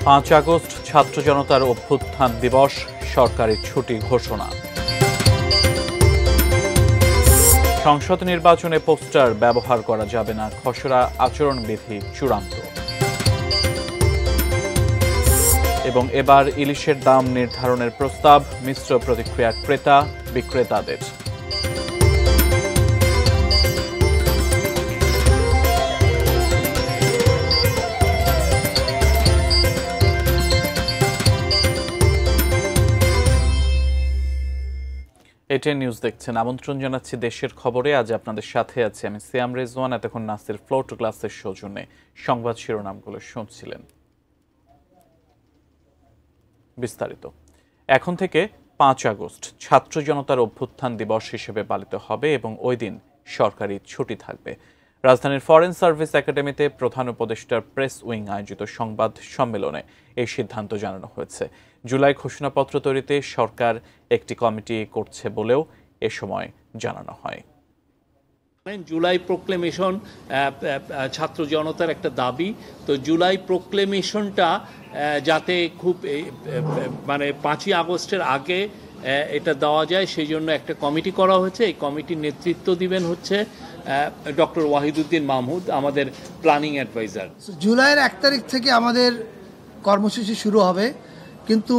5 August ছাত্র জনতার অভ্যুত্থান দিবস, সরকারি ছুটি ঘোষণা। সংসদ নির্বাচনে পোস্টার ব্যবহার করা যাবে না, খসড়া আচরণবিধি চূড়ান্ত। এবং এবার ইলিশের দাম নির্ধারণের প্রস্তাব, মিশ্র প্রতিক্রিয়া ক্রেতা বিক্রেতাদের। এটিএন নিউজ দেখছেন। আমন্ত্রণ জানাচ্ছি দেশের খবরে। আজ আপনাদের সাথে আছি আমি সিয়াম রেজওয়ান। এতক্ষণ নাসির ফ্লোর টু ক্লাসের সৌজন্যে সংবাদ শিরোনামগুলো শুনছিলেন। বিস্তারিত। এখন থেকে 5 আগস্ট ছাত্র জনতার অভ্যুত্থান দিবস হিসেবে পালিত হবে এবং ওই দিন সরকারি ছুটি থাকবে। রাজধানীর ফরেন সার্ভিস একাডেমিতে প্রধান উপদেষ্টার প্রেস উইং আয়োজিত সংবাদ সম্মেলনে এই সিদ্ধান্ত জানানো হয়েছে। জুলাই ঘোষণাপত্র তৈরিতে সরকার একটি কমিটি করছে বলেও এ সময় জানানো হয়। জুলাই প্রোক্লেমেশন ছাত্র জনতার একটা দাবি, তো জুলাই প্রোক্লেমেশনটা যাতে খুব 5ই আগস্টের আগে এটা দেওয়া যায় সেই জন্য একটা কমিটি করা হয়েছে। এই কমিটির নেতৃত্ব দিবেন হচ্ছে ডক্টর ওয়াহিদুদ্দিন মাহমুদ, আমাদের প্ল্যানিং অ্যাডভাইজার। জুলাইয়ের 1 তারিখ থেকে আমাদের কর্মসূচি শুরু হবে, কিন্তু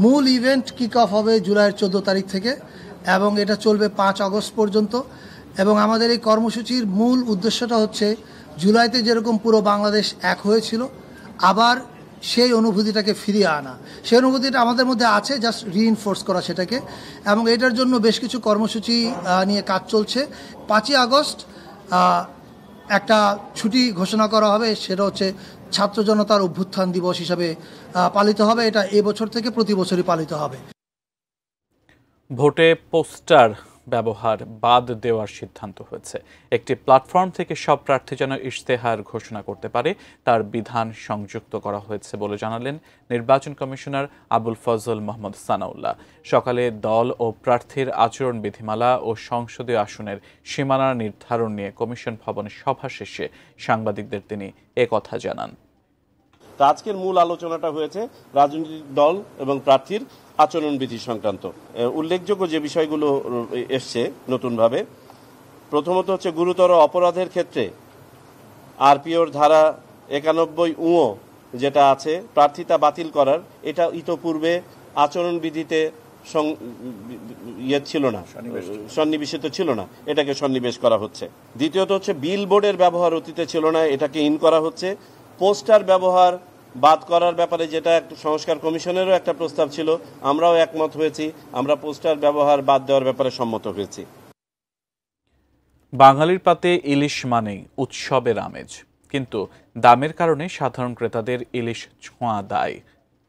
মূল ইভেন্ট কিক অফ হবে জুলাইয়ের 14 তারিখ থেকে এবং এটা চলবে 5 আগস্ট পর্যন্ত। এবং আমাদের এই কর্মসূচির মূল উদ্দেশ্যটা হচ্ছে জুলাইতে যেরকম পুরো বাংলাদেশ এক হয়েছিল, আবার সেই অনুভূতিটাকে ফিরিয়ে আনা। সেই অনুভূতিটা আমাদের মধ্যে আছে, জাস্ট রিইনফোর্স করা সেটাকে। এবং এটার জন্য বেশ কিছু কর্মসূচি নিয়ে কাজ চলছে। 5ই আগস্ট একটা ছুটি ঘোষণা করা হবে, সেটা হচ্ছে ছাত্র জনতার অভ্যুত্থান দিবস হিসাবে পালিত হবে। এটা এবছর থেকে প্রতি বছরই পালিত হবে। ভোটে পোস্টার ব্যবহার বাদ দেওয়ার সিদ্ধান্ত হয়েছে। একটি প্ল্যাটফর্ম থেকে সব প্রার্থী যেন ইশতেহার ঘোষণা করতে পারে তার বিধান সংযুক্ত করা হয়েছে বলে জানালেন নির্বাচন কমিশনার আবুল ফজল মোহাম্মদ সানাউল্লাহ। সকালে দল ও প্রার্থীর আচরণ বিধিমালা ও সংসদীয় আসনের সীমানা নির্ধারণ নিয়ে কমিশন ভবনে সভা শেষে সাংবাদিকদের তিনি একথা জানান। আজকের মূল আলোচনাটা হয়েছে রাজনৈতিক দল এবং প্রার্থীর আচরণবিধি সংক্রান্ত। উল্লেখযোগ্য যে বিষয়গুলো এসছে নতুনভাবে, প্রথমত হচ্ছে গুরুতর অপরাধের ক্ষেত্রে আরপিওর ধারা 91 যেটা আছে প্রার্থিতা বাতিল করার, এটা ইতোপূর্বে আচরণবিধিতে ছিল না, সন্নিবেশিত ছিল না, এটাকে সন্নিবেশ করা হচ্ছে। দ্বিতীয়ত হচ্ছে বিল বোর্ডের ব্যবহার অতীতে ছিল না, এটাকে ইন করা হচ্ছে। পোস্টার ব্যবহার বাদ করার ব্যাপারে যেটা সংস্কার কমিশনেরও একটা প্রস্তাব ছিল, আমরাও একমত হয়েছি, আমরা পোস্টার ব্যবহার বাদ দেওয়ার ব্যাপারে সম্মত হয়েছি। বাঙালির পাতে ইলিশ মানেই উৎসবের আমেজ, কিন্তু দামের কারণে সাধারণ ক্রেতাদের ইলিশ ছোঁয়া দায়।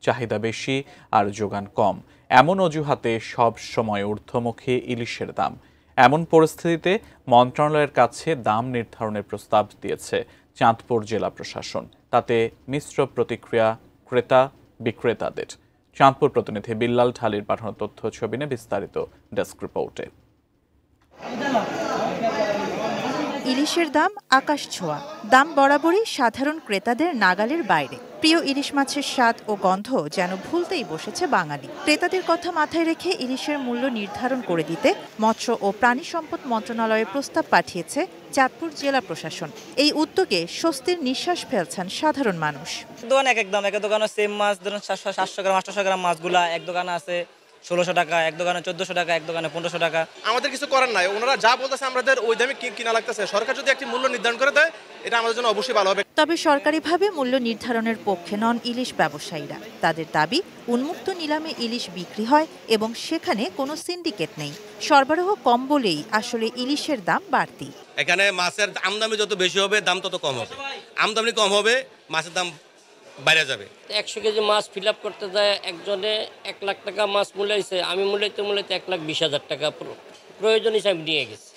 চাহিদা বেশি আর যোগান কম, এমন অজুহাতে সব সময় ঊর্ধ্বমুখী ইলিশের দাম। এমন পরিস্থিতিতে মন্ত্রণালয়ের কাছে দাম নির্ধারণের প্রস্তাব দিয়েছে চাঁদপুর জেলা প্রশাসন। তাতে মিশ্র প্রতিক্রিয়া ক্রেতা বিক্রেতাদের। চাঁদপুর প্রতিনিধি বিল্লাল ঢালির পাঠানো তথ্য ছবি নিয়ে বিস্তারিত ডেস্ক রিপোর্টে। ইলিশের দাম আকাশ ছোঁয়া, দাম বরাবরই সাধারণ ক্রেতাদের নাগালের বাইরে। প্রিয় ইলিশ মাছের স্বাদ ও গন্ধ যেন ভুলতেই বসেছে বাঙালি। ক্রেতাদের কথা মাথায় রেখে ইলিশের মূল্য নির্ধারণ করে দিতে মৎস্য ও প্রাণী সম্পদ মন্ত্রণালয়ের প্রস্তাব পাঠিয়েছে চাঁদপুর জেলা প্রশাসন। এই উদ্যোগে স্বস্তির নিঃশ্বাস ফেলছেন সাধারণ মানুষ। দোকান এক দোকানে সেম মাছ ধরুন 700 গ্রাম 800 গ্রাম মাছগুলা এক দোকানে আছে 1600 টাকা, এক দোকানে 1400 টাকা, এক দোকানে 1500 টাকা। আমাদের কিছু করার নাই, ওনারা যা বলতেছে আমাদের ওই দামে কিনা লাগতেছে। সরকার যদি একটি মূল্য নির্ধারণ করে দেয়, এটা আমাদের জন্য অবশ্যই ভালো হবে। তবে সরকারিভাবে মূল্য নির্ধারণের পক্ষে নন ইলিশ ব্যবসায়ীরা। তাদের দাবি, উন্মুক্ত নিলামে ইলিশ বিক্রি হয় এবং সেখানে কোনো সিন্ডিকেট নেই। সরবরাহ কম বলেই আসলে ইলিশের দাম বাড়তি। এখানে মাছের আমদানি যত বেশি হবে দাম তত কম হবে, আমদানি কম হবে মাছের দাম বাইরে যাবে। 100 কেজি মাছ ফিল আপ করতে যায় একজনে 1 লাখ টাকা মাছ মূল্যাইছে, আমি মূল্যাইতে 1,20,000 টাকা প্রয়োজন হিসাবে নিয়ে গেছি।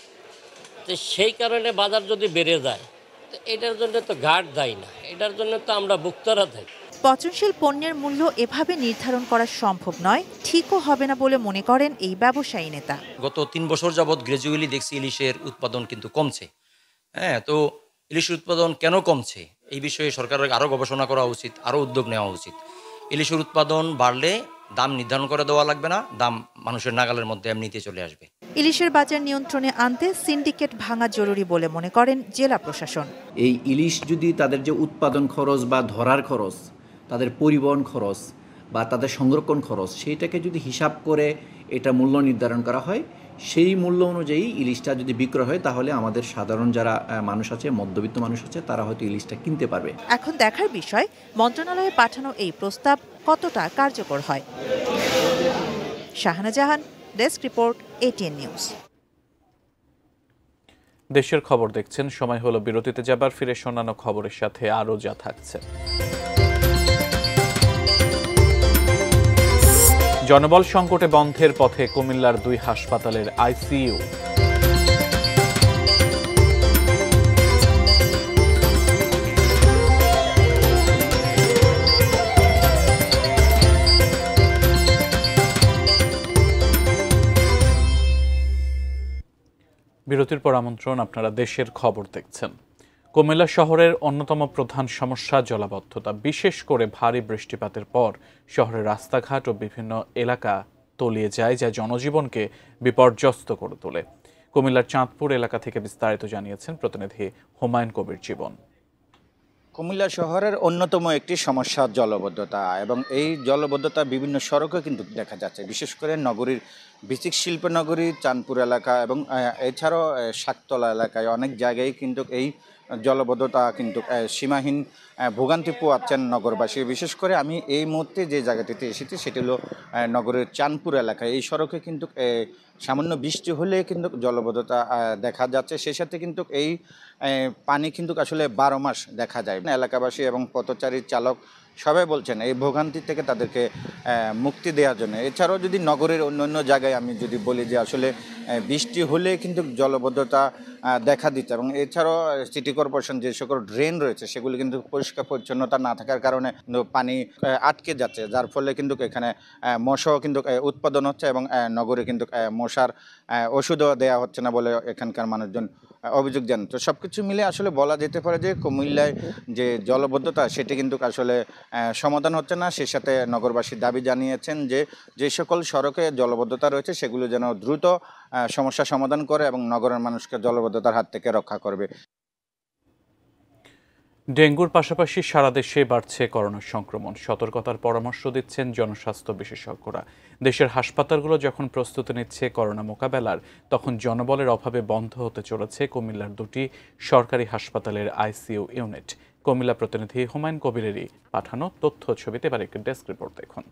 তো সেই কারণে বাজার যদি বেড়ে যায়, তো এটার জন্য তো ঘাট দেয় না, এটার জন্য তো আমরা ভুক্তরা থাকি। পচনশীল পণ্যের মূল্য এভাবে নির্ধারণ করা সম্ভব নয়, ঠিকও হবে না বলে মনে করেন এই ব্যবসায়ী নেতা। গত 3 বছর যাবৎ গ্র্যাজুয়ালি দেখছি ইলিশের উৎপাদন কিন্তু কমছে। তো ইলিশ উৎপাদন কেন কমছে, এই বিষয়ে সরকারের আরও গবেষণা করা উচিত, আরও উদ্যোগ নেওয়া উচিত। ইলিশের উৎপাদন বাড়লে দাম নির্ধারণ করে দেওয়া লাগবে না, দাম মানুষের নাগালের মধ্যে এমনিতে চলে আসবে। ইলিশের বাজার নিয়ন্ত্রণে আনতে সিন্ডিকেট ভাঙা জরুরি বলে মনে করেন জেলা প্রশাসন। এই ইলিশ যদি তাদের যে উৎপাদন খরচ বা ধরার খরচ, তাদের পরিবহন খরচ বা তাদের সংরক্ষণ খরচ, সেইটাকে যদি হিসাব করে এটা মূল্য নির্ধারণ করা হয়, সেই মূল্য অনুযায়ী ইলিশটা যদি বিক্রয় হয়, তাহলে আমাদের সাধারণ যারা মানুষ আছে, মধ্যবিত্ত মানুষ আছে, তারা হয়তো ইলিশটা কিনতে পারবে। এখন দেখার বিষয় মন্ত্রণালয়ে পাঠানো এই প্রস্তাব কতটা কার্যকর হয়। শাহানা জাহান, ডেস্ক রিপোর্ট, ATN নিউজ। দেশের খবর দেখছেন, সময় হলো বিরতিতে যাবার। ফিরে অন্যান্য খবরের সাথে আরও যা থাকছে। জনবল সংকটে বন্ধের পথে কুমিল্লার 2 হাসপাতালের ICU। বিরতির পর আমন্ত্রণ, আপনারা দেশের খবর দেখছেন। কুমিল্লা শহরের অন্যতম প্রধান সমস্যা জলাবদ্ধতা। বিশেষ করে ভারী বৃষ্টিপাতের পর শহরের রাস্তাঘাট ও বিভিন্ন এলাকা তলিয়ে যায়, যা জনজীবনকে বিপর্যস্ত করে তোলে। কুমিল্লার চাঁদপুর এলাকা থেকে বিস্তারিত জানিয়েছেন প্রতিনিধি হুমায়ুন কবির জীবন। কুমিল্লা শহরের অন্যতম একটি সমস্যা জলবদ্ধতা, এবং এই জলবদ্ধতা বিভিন্ন সড়কে কিন্তু দেখা যাচ্ছে। বিশেষ করে নগরীর বিচিক শিল্পনগরী, চাঁদপুর এলাকা এবং এছাড়াও শাকতলা এলাকায় অনেক জায়গায় কিন্তু এই জলবদ্ধতা কিন্তু সীমাহীন ভোগান্তি পোয়াচ্ছেন নগরবাসী। বিশেষ করে আমি এই মুহূর্তে যে জায়গাটিতে এসেছি সেটি হলো নগরের চাঁদপুর এলাকায়। এই সড়কে কিন্তু সামান্য বৃষ্টি হলে কিন্তু জলবদ্ধতা দেখা যাচ্ছে। সেই সাথে কিন্তু এই পানি কিন্তু আসলে 12 মাস দেখা যায়। এলাকাবাসী এবং পথচারী চালক সবাই বলছেন এই ভোগান্তি থেকে তাদেরকে মুক্তি দেওয়ার জন্য। এছাড়াও যদি নগরের অন্য জায়গায় আমি যদি বলি যে আসলে বৃষ্টি হলে কিন্তু জলবদ্ধতা দেখা দিচ্ছে, এবং এছাড়াও সিটি কর্পোরেশন যে সকল ড্রেন রয়েছে সেগুলি কিন্তু পরিষ্কার পরিচ্ছন্নতা না থাকার কারণে পানি আটকে যাচ্ছে, যার ফলে কিন্তু এখানে মশাও কিন্তু উৎপাদন হচ্ছে, এবং নগরে কিন্তু মশার ওষুধও দেওয়া হচ্ছে না বলে এখানকার মানুষজন অভিযোগ জানান। তো সব কিছু মিলে আসলে বলা যেতে পারে যে কুমিল্লায় যে জলবদ্ধতা সেটি কিন্তু আসলে সমাধান হচ্ছে না। সেই সাথে নগরবাসী দাবি জানিয়েছেন যে সকল সড়কে জলবদ্ধতা রয়েছে সেগুলো যেন দ্রুত সমস্যা সমাধান করে এবং নগরের মানুষকে জলবদ্ধতার হাত থেকে রক্ষা করবে। ডেঙ্গুর পাশাপাশি সারা দেশে বাড়ছে করোনা সংক্রমণ। সতর্কতার পরামর্শ দিচ্ছেন জনস্বাস্থ্য বিশেষজ্ঞরা। দেশের হাসপাতালগুলো যখন প্রস্তুতি নিচ্ছে করোনা মোকাবেলার, তখন জনবলের অভাবে বন্ধ হতে চলেছে কুমিল্লার 2টি সরকারি হাসপাতালের ICU ইউনিট। কুমিল্লা প্রতিনিধি হুমায়ুন কবিরেরই পাঠানো তথ্য ছবিতে এবার একটি ডেস্ক রিপোর্ট দেখুন।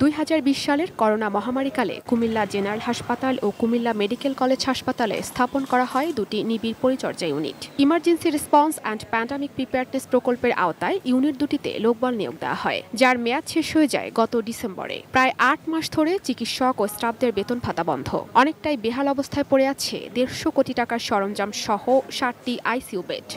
2020 সালের করোনা মহামারীকালে কুমিল্লা জেনারেল হাসপাতাল ও কুমিল্লা মেডিকেল কলেজ হাসপাতালে স্থাপন করা হয় 2টি নিবিড় পরিচর্যা unit. Emergency response and pandemic preparedness প্রকল্পের আওতায় ইউনিট দুটিতে লোকবল নিয়োগ দেওয়া হয়, যার মেয়াদ শেষ হয়ে যায় গত ডিসেম্বরে। প্রায় 8 মাস ধরে চিকিৎসক ও স্টাফদের বেতন ভাতা বন্ধ। অনেকটাই বেহাল অবস্থায় পড়ে আছে 150 কোটি টাকার সরঞ্জাম সহ 60টি ICU বেড।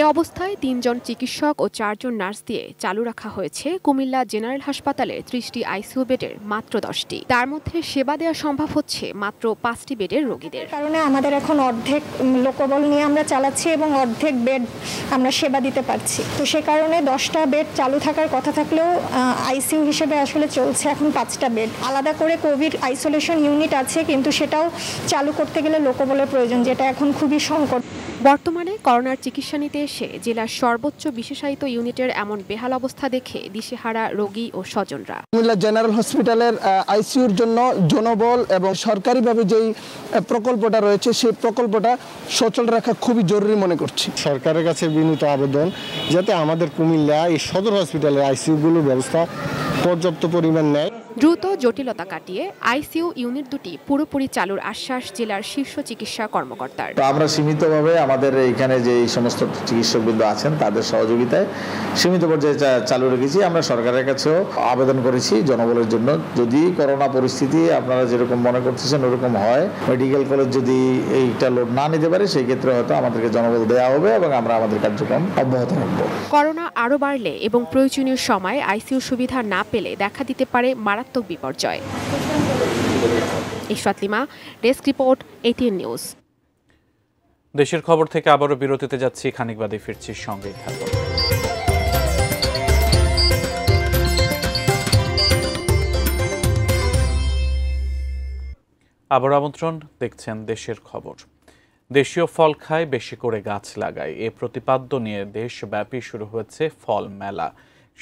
এ অবস্থায় 3 জন চিকিৎসক ও 4 জন নার্স দিয়ে চালু রাখা হয়েছে কুমিল্লা জেনারেল হাসপাতালে 30টি ICU বেডের মাত্র 10টি। তার মধ্যে সেবা দেওয়া সম্ভব হচ্ছে মাত্র 5টি বেডের রোগীদের কারণে আমাদের এখন অর্ধেক লোকবল নিয়ে আমরা চালাচ্ছি এবং অর্ধেক বেড আমরা সেবা দিতে পারছি। তো সে কারণে 10টা বেড চালু থাকার কথা থাকলেও ICU হিসেবে আসলে চলছে এখন 5টা বেড। আলাদা করে কোভিড আইসোলেশন ইউনিট আছে, কিন্তু সেটাও চালু করতে গেলে লোকবলের প্রয়োজন, যেটা এখন খুবই সংকট। বর্তমানে করোনার চিকিৎসা নিতে এসে জেলার সর্বোচ্চ বিশেষায়িত ইউনিটের এমন বেহাল অবস্থা দেখে দিশেহারা রোগী ও স্বজনরা। কুমিল্লা জেনারেল হসপিটালের ICUর জন্য জনবল এবং সরকারিভাবে যেই প্রকল্পটা রয়েছে সেই প্রকল্পটা সচল রাখা খুবই জরুরি মনে করছি। সরকারের কাছে বিনীত আবেদন যাতে আমাদের কুমিল্লা এই সদর হসপিটালের ICUগুলোর ব্যবস্থা পর্যাপ্ত পরিমাণ নেয়। দ্রুত জটিলতা কাটিয়ে ICU ইউনিট দুটি পুরোপুরি চালুর আশ্বাস জেলার শীর্ষ চিকিৎসা কর্মকর্তার। আমরা সীমিতভাবে আমাদের এখানে যে সমস্ত চিকিৎসকবৃন্দ আছেন তাদের সহযোগিতায় সীমিত পর্যায়ে চালু রেখেছি। আমরা সরকারের কাছেও আবেদন করেছি জনবলের জন্য, যদি করোনা পরিস্থিতি আপনারা যেরকম মনে করতেছেন ওরকম হয়, মেডিকেল কলেজ যদি এইটা লোড না নিতে পারে সেই ক্ষেত্রে হয়তো আমাদেরকে জনবল দেওয়া হবে এবং আমরা আমাদের কার্যক্রম অব্যাহত রাখবো। করোনা আরও বাড়লে এবং প্রয়োজনীয় সময় ICU সুবিধা না পেলে দেখা দিতে পারে মারাত্মক বিপর্যয়। Ishrat lima, desk report, ATN news. দেশের খবর থেকে আবারও বিরতিতে যাচ্ছি, খানিক বাদে ফিরছি, সঙ্গেই থাকুন। আবার আমন্ত্রণ, দেখছেন দেশের খবর। দেশীয় ফল খায়, বেশি করে গাছ লাগায়, এ প্রতিপাদ্য নিয়ে দেশব্যাপী শুরু হয়েছে ফল মেলা।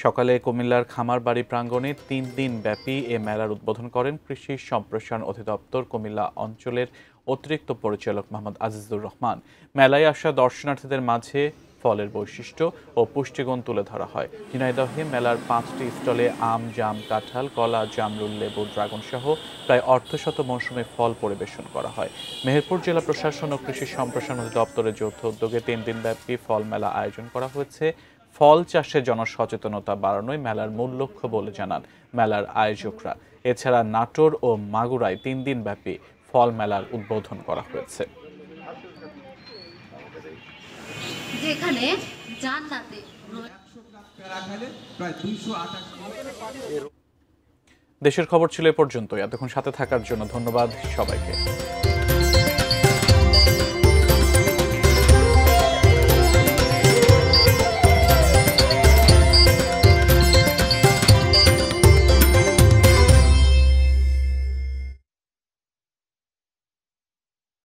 সকালে কুমিল্লার খামারবাড়ি প্রাঙ্গণে 3 দিন ব্যাপী এ মেলার উদ্বোধন করেন কৃষি সম্প্রসারণ অধিদপ্তর কুমিল্লা অঞ্চলের অতিরিক্ত পরিচালক মোহাম্মদ আজিজুর রহমান। মেলায় আসা দর্শনার্থীদের মাঝে ফলের বৈশিষ্ট্য ও পুষ্টিগুণ তুলে ধরা হয়। ঝিনাইদহে মেলার 5টি স্টলে আম, জাম, কাঁঠাল, কলা, জামরুল, লেবু, ড্রাগন সহ প্রায় অর্ধশত মৌসুমী ফল পরিবেশন করা হয়। মেহেরপুর জেলা প্রশাসন ও কৃষি সম্প্রসারণ অধিদপ্তরের যৌথ উদ্যোগে 3 দিন ব্যাপী ফল মেলা আয়োজন করা হয়েছে। ফল চাষে জনসচেতনতা বাড়ানোই মেলার মূল লক্ষ্য বলে জানান মেলার আয়োজকরা। এছাড়া নাটোর ও মাগুরায় 3 দিন ব্যাপী ফল মেলার উদ্বোধন করা হয়েছে। যেখানে জান্নাতে দেশের খবর ছিল এ পর্যন্তই। এতক্ষণ সাথে থাকার জন্য ধন্যবাদ সবাইকে।